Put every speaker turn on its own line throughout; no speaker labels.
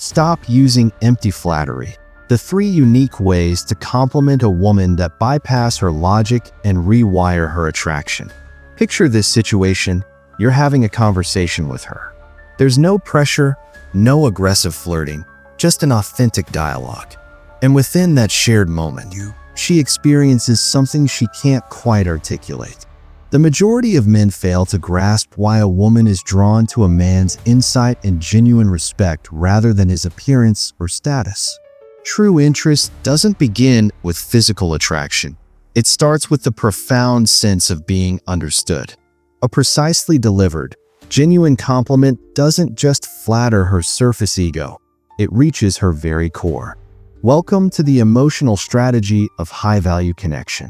Stop using empty flattery. The 3 unique ways to compliment a woman that bypass her logic and rewire her attraction. Picture this situation: you're having a conversation with her. There's no pressure, no aggressive flirting, just an authentic dialogue. And within that shared moment, she experiences something she can't quite articulate. The majority of men fail to grasp why a woman is drawn to a man's insight and genuine respect rather than his appearance or status. True interest doesn't begin with physical attraction. It starts with the profound sense of being understood. A precisely delivered, genuine compliment doesn't just flatter her surface ego, it reaches her very core. Welcome to the emotional strategy of high-value connection.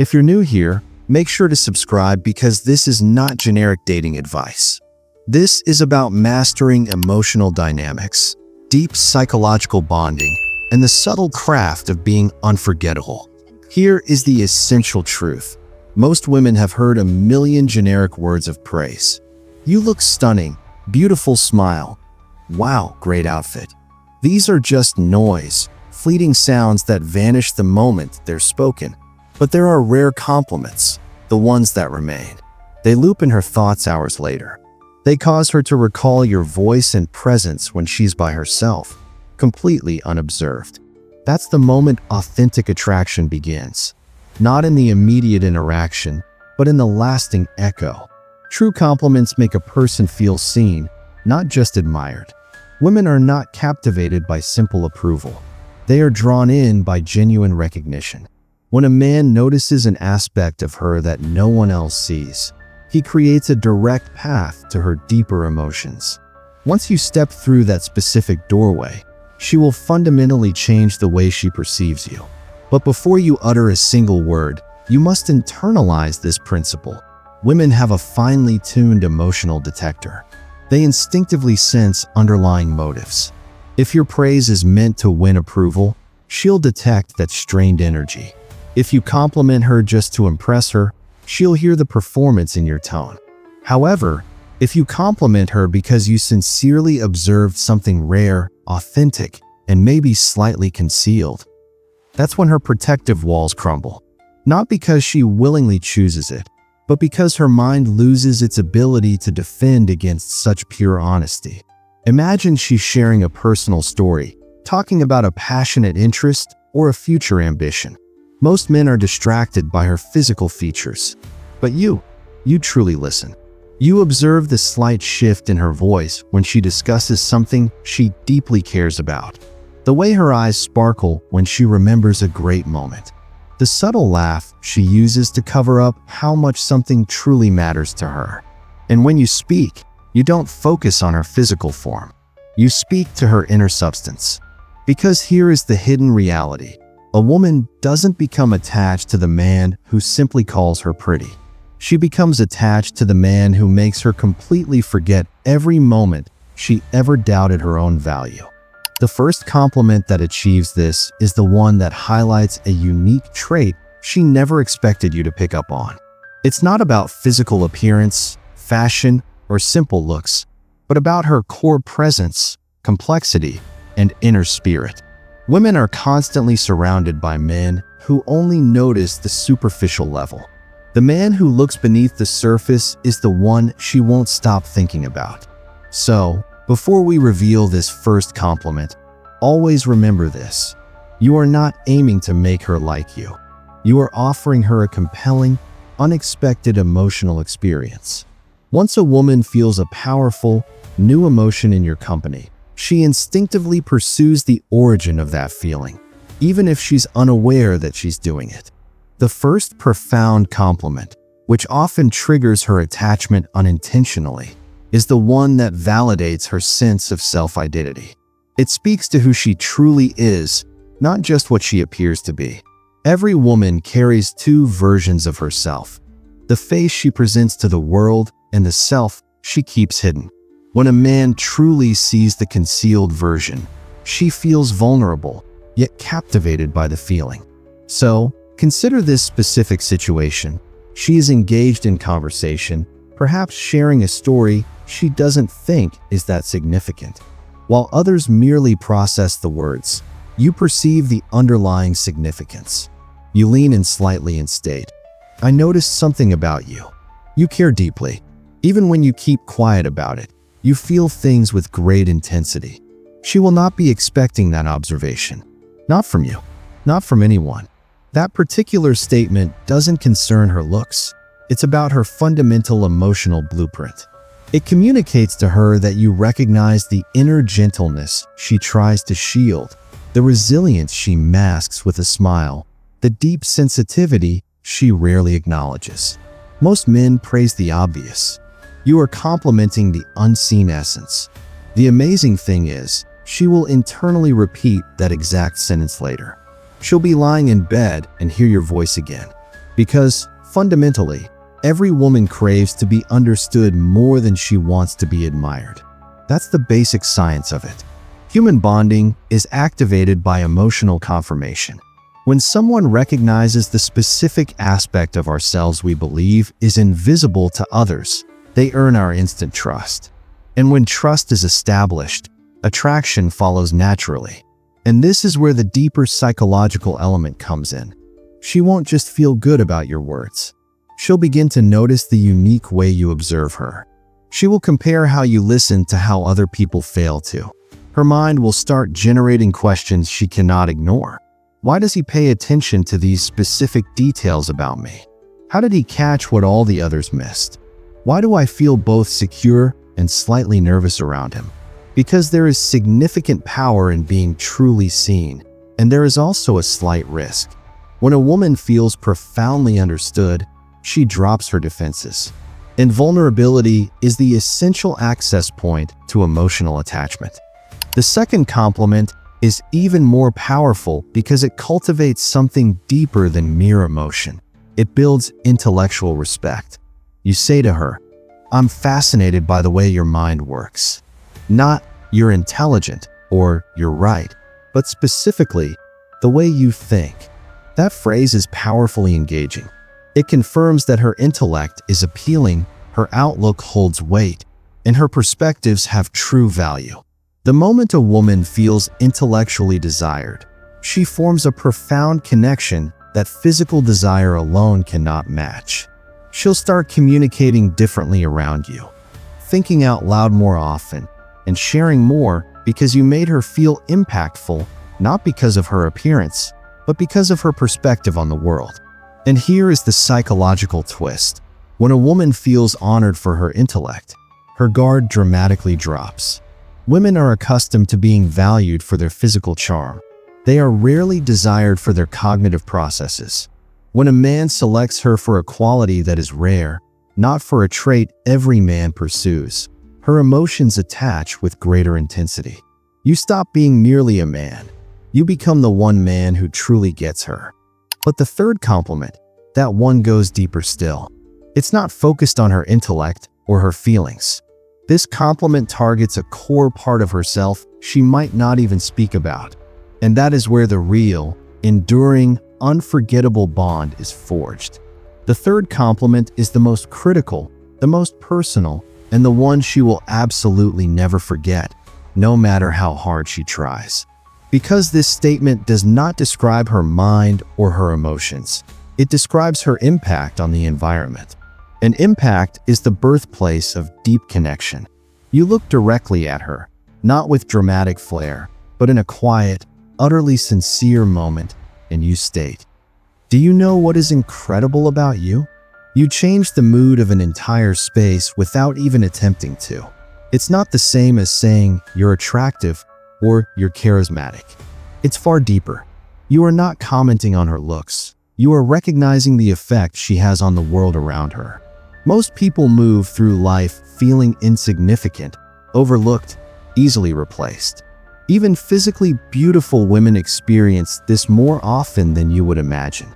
If you're new here, make sure to subscribe because this is not generic dating advice. This is about mastering emotional dynamics, deep psychological bonding, and the subtle craft of being unforgettable. Here is the essential truth. Most women have heard a million generic words of praise. You look stunning, beautiful smile. Wow, great outfit. These are just noise, fleeting sounds that vanish the moment they're spoken. But there are rare compliments, the ones that remain. They loop in her thoughts hours later. They cause her to recall your voice and presence when she's by herself, completely unobserved. That's the moment authentic attraction begins. Not in the immediate interaction, but in the lasting echo. True compliments make a person feel seen, not just admired. Women are not captivated by simple approval. They are drawn in by genuine recognition. When a man notices an aspect of her that no one else sees, he creates a direct path to her deeper emotions. Once you step through that specific doorway, she will fundamentally change the way she perceives you. But before you utter a single word, you must internalize this principle. Women have a finely tuned emotional detector. They instinctively sense underlying motives. If your praise is meant to win approval, she'll detect that strained energy. If you compliment her just to impress her, she'll hear the performance in your tone. However, if you compliment her because you sincerely observed something rare, authentic, and maybe slightly concealed, that's when her protective walls crumble. Not because she willingly chooses it, but because her mind loses its ability to defend against such pure honesty. Imagine she's sharing a personal story, talking about a passionate interest or a future ambition. Most men are distracted by her physical features. But you truly listen. You observe the slight shift in her voice when she discusses something she deeply cares about. The way her eyes sparkle when she remembers a great moment. The subtle laugh she uses to cover up how much something truly matters to her. And when you speak, you don't focus on her physical form. You speak to her inner substance. Because here is the hidden reality. A woman doesn't become attached to the man who simply calls her pretty. She becomes attached to the man who makes her completely forget every moment she ever doubted her own value. The first compliment that achieves this is the one that highlights a unique trait she never expected you to pick up on. It's not about physical appearance, fashion, or simple looks, but about her core presence, complexity, and inner spirit. Women are constantly surrounded by men who only notice the superficial level. The man who looks beneath the surface is the one she won't stop thinking about. So, before we reveal this first compliment, always remember this. You are not aiming to make her like you. You are offering her a compelling, unexpected emotional experience. Once a woman feels a powerful, new emotion in your company, she instinctively pursues the origin of that feeling, even if she's unaware that she's doing it. The first profound compliment, which often triggers her attachment unintentionally, is the one that validates her sense of self-identity. It speaks to who she truly is, not just what she appears to be. Every woman carries 2 versions of herself: the face she presents to the world and the self she keeps hidden. When a man truly sees the concealed version, she feels vulnerable, yet captivated by the feeling. So, consider this specific situation. She is engaged in conversation, perhaps sharing a story she doesn't think is that significant. While others merely process the words, you perceive the underlying significance. You lean in slightly and state, "I noticed something about you." You care deeply. Even when you keep quiet about it, you feel things with great intensity. She will not be expecting that observation. Not from you. Not from anyone. That particular statement doesn't concern her looks. It's about her fundamental emotional blueprint. It communicates to her that you recognize the inner gentleness she tries to shield, the resilience she masks with a smile, the deep sensitivity she rarely acknowledges. Most men praise the obvious. You are complimenting the unseen essence. The amazing thing is, she will internally repeat that exact sentence later. She'll be lying in bed and hear your voice again. Because, fundamentally, every woman craves to be understood more than she wants to be admired. That's the basic science of it. Human bonding is activated by emotional confirmation. When someone recognizes the specific aspect of ourselves we believe is invisible to others, they earn our instant trust. And when trust is established, attraction follows naturally. And this is where the deeper psychological element comes in. She won't just feel good about your words. She'll begin to notice the unique way you observe her. She will compare how you listen to how other people fail to. Her mind will start generating questions she cannot ignore. Why does he pay attention to these specific details about me? How did he catch what all the others missed? Why do I feel both secure and slightly nervous around him? Because there is significant power in being truly seen, and there is also a slight risk. When a woman feels profoundly understood, she drops her defenses. And vulnerability is the essential access point to emotional attachment. The second compliment is even more powerful because it cultivates something deeper than mere emotion. It builds intellectual respect. You say to her, "I'm fascinated by the way your mind works." Not, "You're intelligent," or "You're right," but specifically, "the way you think." That phrase is powerfully engaging. It confirms that her intellect is appealing, her outlook holds weight, and her perspectives have true value. The moment a woman feels intellectually desired, she forms a profound connection that physical desire alone cannot match. She'll start communicating differently around you, thinking out loud more often, and sharing more because you made her feel impactful, not because of her appearance, but because of her perspective on the world. And here is the psychological twist. When a woman feels honored for her intellect, her guard dramatically drops. Women are accustomed to being valued for their physical charm. They are rarely desired for their cognitive processes. When a man selects her for a quality that is rare, not for a trait every man pursues, her emotions attach with greater intensity. You stop being merely a man. You become the one man who truly gets her. But the third compliment, that one goes deeper still. It's not focused on her intellect or her feelings. This compliment targets a core part of herself she might not even speak about. And that is where the real, enduring, unforgettable bond is forged. The third compliment is the most critical, the most personal, and the one she will absolutely never forget, no matter how hard she tries. Because this statement does not describe her mind or her emotions, it describes her impact on the environment. An impact is the birthplace of deep connection. You look directly at her, not with dramatic flair, but in a quiet, utterly sincere moment, and you state, "Do you know what is incredible about you?" You change the mood of an entire space without even attempting to. It's not the same as saying you're attractive or you're charismatic. It's far deeper. You are not commenting on her looks. You are recognizing the effect she has on the world around her. Most people move through life feeling insignificant, overlooked, easily replaced. Even physically beautiful women experience this more often than you would imagine.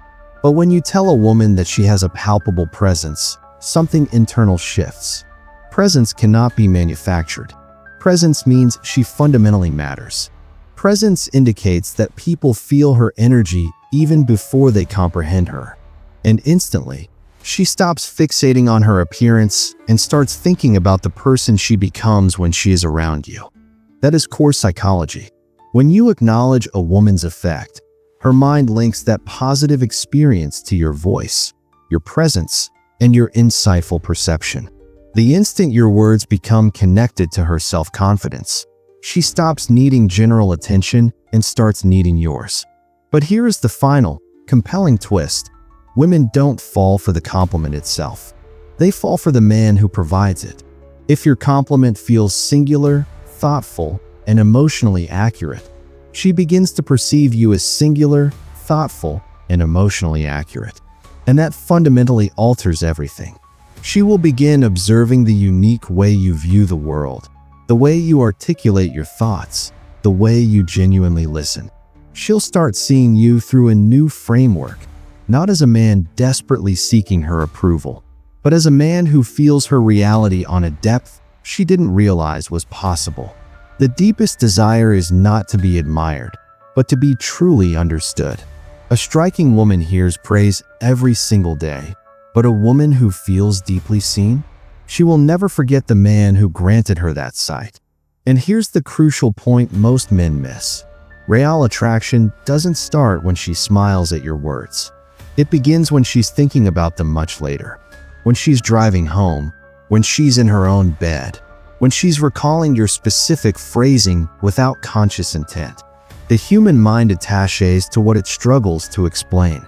But when you tell a woman that she has a palpable presence, something internal shifts. Presence cannot be manufactured. Presence means she fundamentally matters. Presence indicates that people feel her energy even before they comprehend her. And instantly, she stops fixating on her appearance and starts thinking about the person she becomes when she is around you. That is core psychology. When you acknowledge a woman's effect, her mind links that positive experience to your voice, your presence, and your insightful perception. The instant your words become connected to her self-confidence, she stops needing general attention and starts needing yours. But here is the final, compelling twist. Women don't fall for the compliment itself. They fall for the man who provides it. If your compliment feels singular, thoughtful, and emotionally accurate, she begins to perceive you as singular, thoughtful, and emotionally accurate. And that fundamentally alters everything. She will begin observing the unique way you view the world, the way you articulate your thoughts, the way you genuinely listen. She'll start seeing you through a new framework, not as a man desperately seeking her approval, but as a man who feels her reality on a depth she didn't realize was possible. The deepest desire is not to be admired, but to be truly understood. A striking woman hears praise every single day, but a woman who feels deeply seen? She will never forget the man who granted her that sight. And here's the crucial point most men miss. Real attraction doesn't start when she smiles at your words. It begins when she's thinking about them much later. When she's driving home, when she's in her own bed, when she's recalling your specific phrasing without conscious intent. The human mind attaches to what it struggles to explain.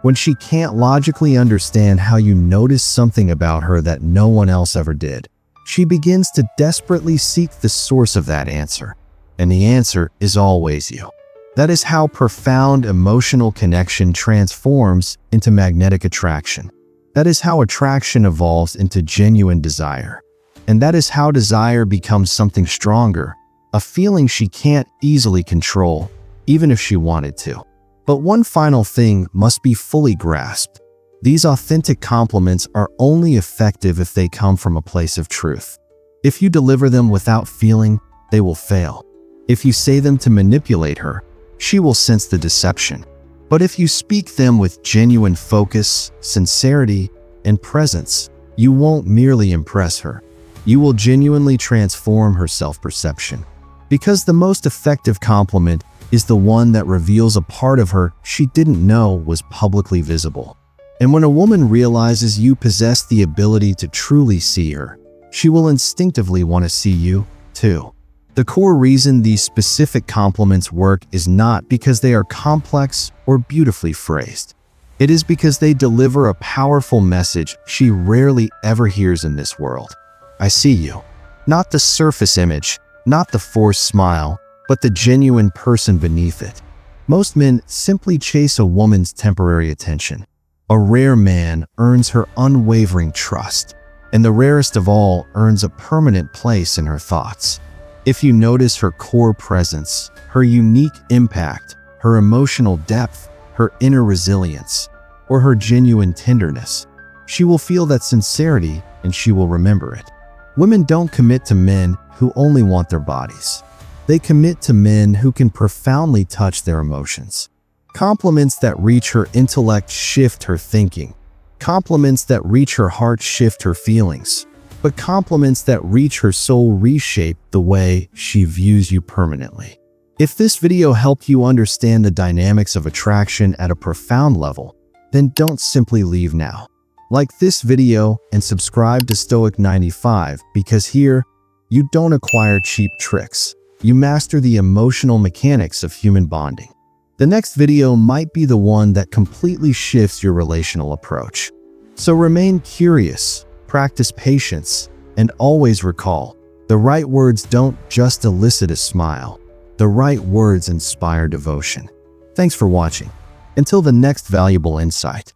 When she can't logically understand how you noticed something about her that no one else ever did, she begins to desperately seek the source of that answer. And the answer is always you. That is how profound emotional connection transforms into magnetic attraction. That is how attraction evolves into genuine desire. And that is how desire becomes something stronger, a feeling she can't easily control, even if she wanted to. But one final thing must be fully grasped. These authentic compliments are only effective if they come from a place of truth. If you deliver them without feeling, they will fail. If you say them to manipulate her, she will sense the deception. But if you speak them with genuine focus, sincerity, and presence, you won't merely impress her. You will genuinely transform her self-perception. Because the most effective compliment is the one that reveals a part of her she didn't know was publicly visible. And when a woman realizes you possess the ability to truly see her, she will instinctively want to see you, too. The core reason these specific compliments work is not because they are complex or beautifully phrased. It is because they deliver a powerful message she rarely ever hears in this world. I see you. Not the surface image, not the forced smile, but the genuine person beneath it. Most men simply chase a woman's temporary attention. A rare man earns her unwavering trust, and the rarest of all earns a permanent place in her thoughts. If you notice her core presence, her unique impact, her emotional depth, her inner resilience, or her genuine tenderness, she will feel that sincerity and she will remember it. Women don't commit to men who only want their bodies. They commit to men who can profoundly touch their emotions. Compliments that reach her intellect shift her thinking. Compliments that reach her heart shift her feelings. But compliments that reach her soul reshape the way she views you permanently. If this video helped you understand the dynamics of attraction at a profound level, then don't simply leave now. Like this video and subscribe to Stoic 95 because here, you don't acquire cheap tricks. You master the emotional mechanics of human bonding. The next video might be the one that completely shifts your relational approach. So remain curious, practice patience, and always recall, the right words don't just elicit a smile. The right words inspire devotion. Thanks for watching. Until the next valuable insight.